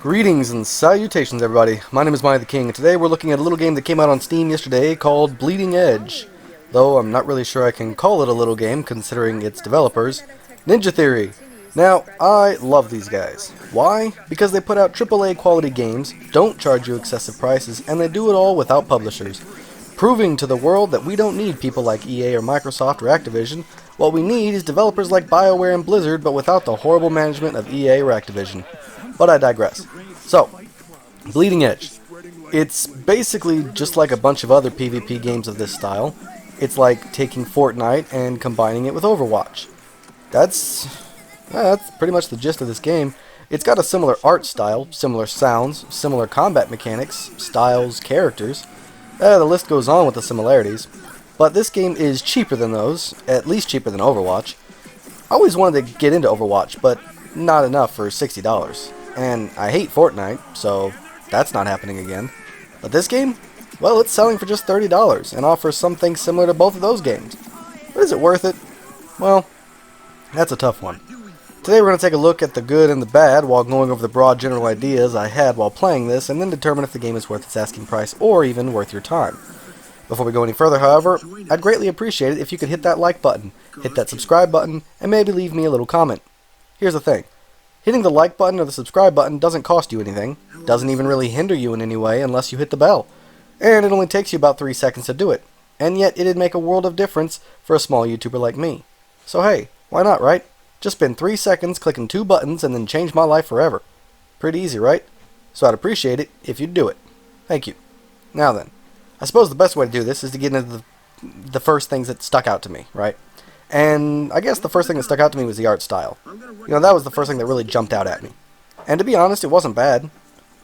Greetings and salutations, everybody. My name is MiAh the King, and today we're looking at a little game that came out on Steam yesterday called Bleeding Edge. Though I'm not really sure I can call it a little game, considering its developers, Ninja Theory. Now, I love these guys. Why? Because they put out AAA quality games, don't charge you excessive prices, and they do it all without publishers. Proving to the world that we don't need people like EA or Microsoft or Activision. What we need is developers like BioWare and Blizzard, but without the horrible management of EA or Activision. But I digress. So, Bleeding Edge. It's basically just like a bunch of other PvP games of this style. It's like taking Fortnite and combining it with Overwatch. That's pretty much the gist of this game. It's got a similar art style, similar sounds, similar combat mechanics, styles, characters. The list goes on with the similarities. But this game is cheaper than those, at least cheaper than Overwatch. I always wanted to get into Overwatch, but not enough for $60. And I hate Fortnite, so that's not happening again. But this game? Well, it's selling for just $30 and offers something similar to both of those games. But is it worth it? Well, that's a tough one. Today we're going to take a look at the good and the bad while going over the broad general ideas I had while playing this and then determine if the game is worth its asking price or even worth your time. Before we go any further, however, I'd greatly appreciate it if you could hit that like button, hit that subscribe button, and maybe leave me a little comment. Here's the thing. Hitting the like button or the subscribe button doesn't cost you anything, doesn't even really hinder you in any way unless you hit the bell, and it only takes you about 3 seconds to do it, and yet it'd make a world of difference for a small YouTuber like me. So hey, why not, right? Just spend 3 seconds clicking 2 buttons and then change my life forever. Pretty easy, right? So I'd appreciate it if you'd do it. Thank you. Now then, I suppose the best way to do this is to get into the first things that stuck out to me, right? And I guess the first thing that stuck out to me was the art style. That was the first thing that really jumped out at me. And to be honest, it wasn't bad.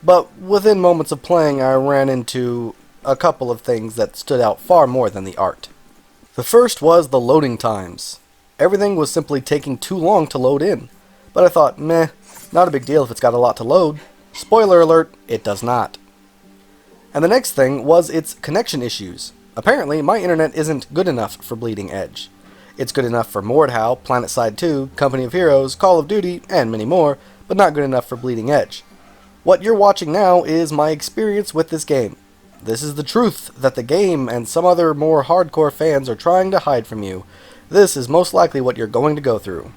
But within moments of playing, I ran into a couple of things that stood out far more than the art. The first was the loading times. Everything was simply taking too long to load in. But I thought, meh, not a big deal if it's got a lot to load. Spoiler alert, it does not. And the next thing was its connection issues. Apparently, my internet isn't good enough for Bleeding Edge. It's good enough for Mordhau, PlanetSide 2, Company of Heroes, Call of Duty, and many more, but not good enough for Bleeding Edge. What you're watching now is my experience with this game. This is the truth that the game and some other more hardcore fans are trying to hide from you. This is most likely what you're going to go through.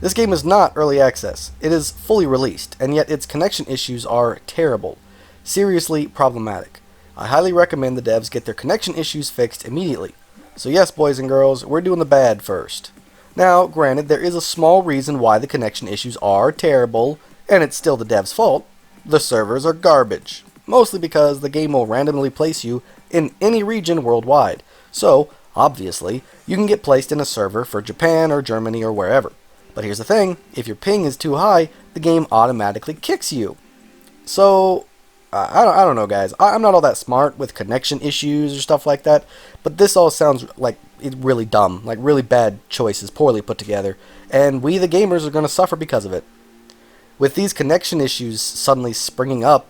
This game is not early access. It is fully released, and yet its connection issues are terrible. Seriously problematic. I highly recommend the devs get their connection issues fixed immediately. So yes, boys and girls, we're doing the bad first. Now, granted, there is a small reason why the connection issues are terrible, and it's still the devs' fault. The servers are garbage. Mostly because the game will randomly place you in any region worldwide. So, obviously, you can get placed in a server for Japan or Germany or wherever. But here's the thing, if your ping is too high, the game automatically kicks you. So, I don't know, guys. I'm not all that smart with connection issues or stuff like that, but this all sounds like it's really dumb, like really bad choices, poorly put together, and we the gamers are going to suffer because of it. With these connection issues suddenly springing up,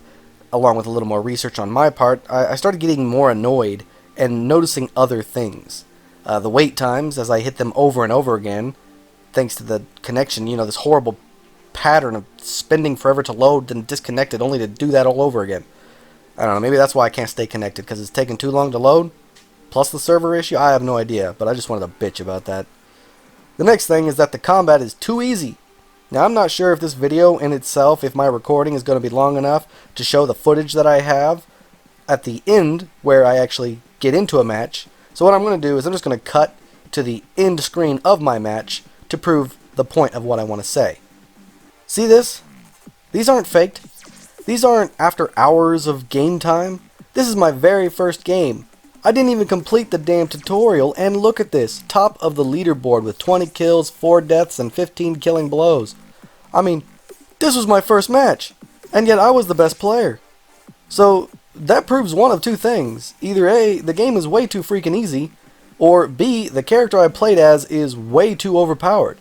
along with a little more research on my part, I started getting more annoyed and noticing other things. The wait times, as I hit them over and over again, thanks to the connection, this horrible pattern of spending forever to load, then disconnect it only to do that all over again. I don't know, maybe that's why I can't stay connected, because it's taking too long to load? Plus the server issue? I have no idea, but I just wanted to bitch about that. The next thing is that the combat is too easy. Now I'm not sure if this video in itself, if my recording is going to be long enough to show the footage that I have at the end where I actually get into a match. So what I'm going to do is I'm just going to cut to the end screen of my match to prove the point of what I want to say. See this? These aren't faked. These aren't after hours of game time. This is my very first game. I didn't even complete the damn tutorial, and look at this. Top of the leaderboard with 20 kills, 4 deaths, and 15 killing blows. I mean, this was my first match, and yet I was the best player. So, that proves one of two things. Either A, the game is way too freaking easy, or B, the character I played as is way too overpowered.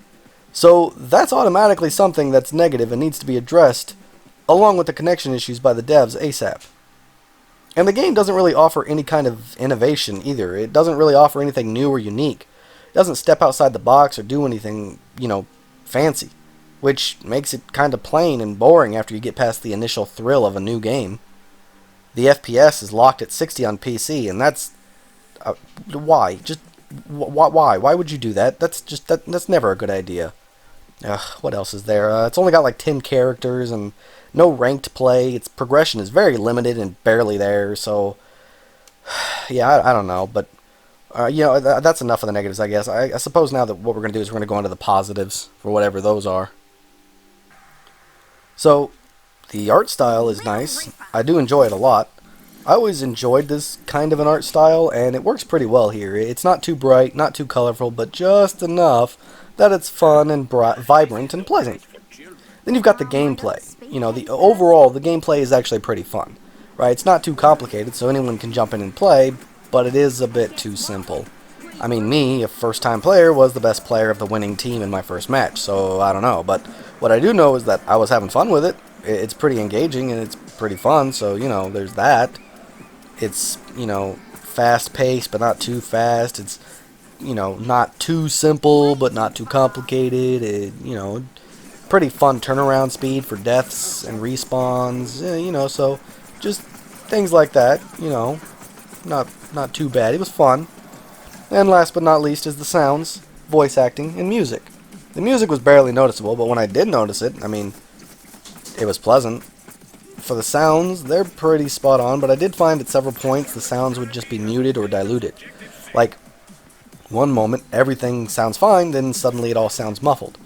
So that's automatically something that's negative and needs to be addressed, along with the connection issues by the devs ASAP. And the game doesn't really offer any kind of innovation either. It doesn't really offer anything new or unique. It doesn't step outside the box or do anything, fancy. which makes it kind of plain and boring after you get past the initial thrill of a new game. The FPS is locked at 60 on PC, and that's... why? Just... why? Why would you do that? That's never a good idea. What else is there? It's only got like 10 characters and no ranked play. Its progression is very limited and barely there, so... yeah, I don't know, but... that's enough of the negatives, I guess. I suppose now that what we're going to do is we're going to go into the positives, for whatever those are. So, the art style is nice. I do enjoy it a lot. I always enjoyed this kind of an art style, and it works pretty well here. It's not too bright, not too colorful, but just enough that it's fun and vibrant and pleasant. Then you've got the gameplay. Overall, the gameplay is actually pretty fun. Right? It's not too complicated, so anyone can jump in and play, but it is a bit too simple. I mean, me, a first-time player, was the best player of the winning team in my first match, so I don't know. But what I do know is that I was having fun with it. It's pretty engaging, and it's pretty fun, so, there's that. It's, fast-paced, but not too fast. It's, not too simple, but not too complicated. Pretty fun turnaround speed for deaths and respawns, so just things like that, not too bad. It was fun. And last but not least is the sounds, voice acting, and music. The music was barely noticeable, but when I did notice it, it was pleasant. For the sounds, they're pretty spot on, but I did find at several points the sounds would just be muted or diluted. Like, one moment everything sounds fine, then suddenly it all sounds muffled.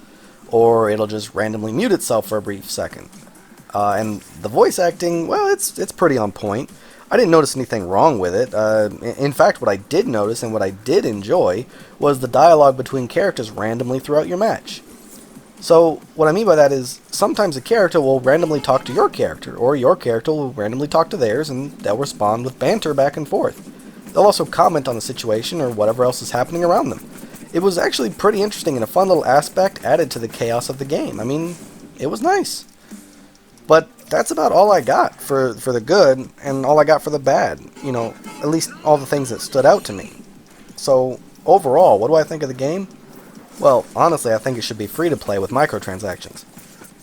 Or it'll just randomly mute itself for a brief second. And the voice acting, well, it's pretty on point. I didn't notice anything wrong with it. In fact, what I did notice and what I did enjoy was the dialogue between characters randomly throughout your match. So, what I mean by that is, sometimes a character will randomly talk to your character, or your character will randomly talk to theirs, and they'll respond with banter back and forth. They'll also comment on the situation or whatever else is happening around them. It was actually pretty interesting and a fun little aspect added to the chaos of the game. It was nice. But that's about all I got for the good, and all I got for the bad. At least all the things that stood out to me. So, overall, what do I think of the game? Well, honestly, I think it should be free to play with microtransactions.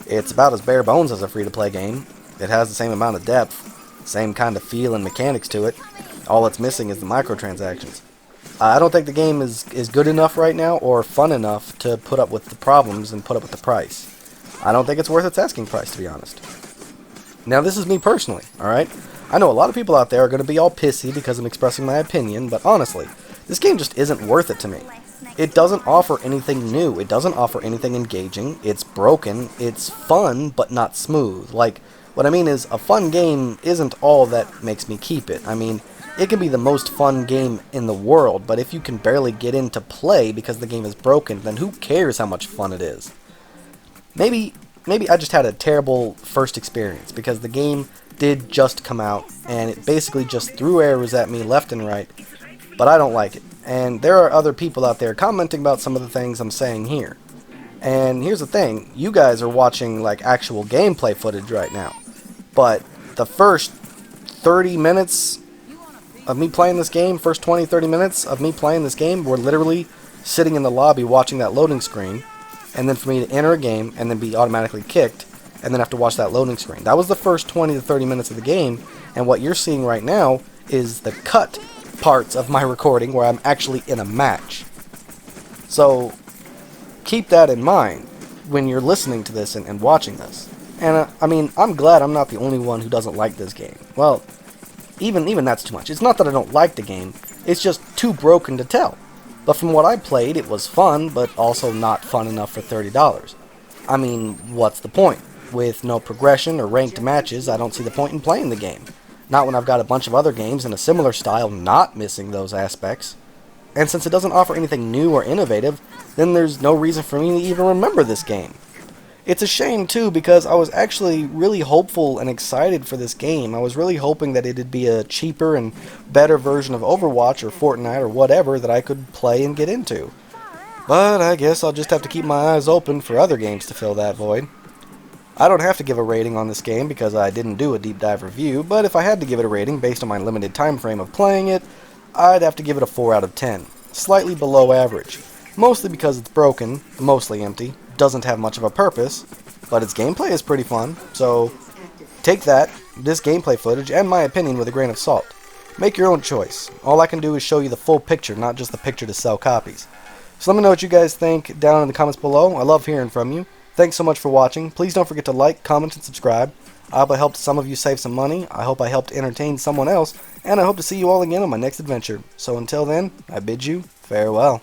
It's about as bare bones as a free to play game. It has the same amount of depth, same kind of feel and mechanics to it. All it's missing is the microtransactions. I don't think the game is good enough right now or fun enough to put up with the problems and put up with the price. I don't think it's worth its asking price, to be honest. Now, this is me personally, alright? I know a lot of people out there are going to be all pissy because I'm expressing my opinion, but honestly, this game just isn't worth it to me. It doesn't offer anything new. It doesn't offer anything engaging. It's broken. It's fun, but not smooth. Like, what I mean is, a fun game isn't all that makes me keep it. It can be the most fun game in the world, but if you can barely get into play because the game is broken, then who cares how much fun it is? Maybe I just had a terrible first experience, because the game did just come out, and it basically just threw arrows at me left and right, but I don't like it. And there are other people out there commenting about some of the things I'm saying here. And here's the thing, you guys are watching like actual gameplay footage right now, but the first 30 minutes of me playing this game, first 20-30 minutes of me playing this game, were literally sitting in the lobby watching that loading screen, and then for me to enter a game and then be automatically kicked and then have to watch that loading screen. That was the first 20 to 30 minutes of the game, and what you're seeing right now is the cut parts of my recording where I'm actually in a match. So keep that in mind when you're listening to this and watching this. And I'm glad I'm not the only one who doesn't like this game. Well, even that's too much. It's not that I don't like the game, it's just too broken to tell. But from what I played, it was fun, but also not fun enough for $30. What's the point? With no progression or ranked matches, I don't see the point in playing the game. Not when I've got a bunch of other games in a similar style not missing those aspects. And since it doesn't offer anything new or innovative, then there's no reason for me to even remember this game. It's a shame, too, because I was actually really hopeful and excited for this game. I was really hoping that it'd be a cheaper and better version of Overwatch or Fortnite or whatever that I could play and get into. But I guess I'll just have to keep my eyes open for other games to fill that void. I don't have to give a rating on this game because I didn't do a deep dive review, but if I had to give it a rating based on my limited time frame of playing it, I'd have to give it a 4 out of 10. Slightly below average. Mostly because it's broken, mostly empty, doesn't have much of a purpose, but its gameplay is pretty fun, so take that, this gameplay footage, and my opinion with a grain of salt. Make your own choice. All I can do is show you the full picture, not just the picture to sell copies. So let me know what you guys think down in the comments below. I love hearing from you. Thanks so much for watching. Please don't forget to like, comment, and subscribe. I hope I helped some of you save some money. I hope I helped entertain someone else. And I hope to see you all again on my next adventure. So until then, I bid you farewell.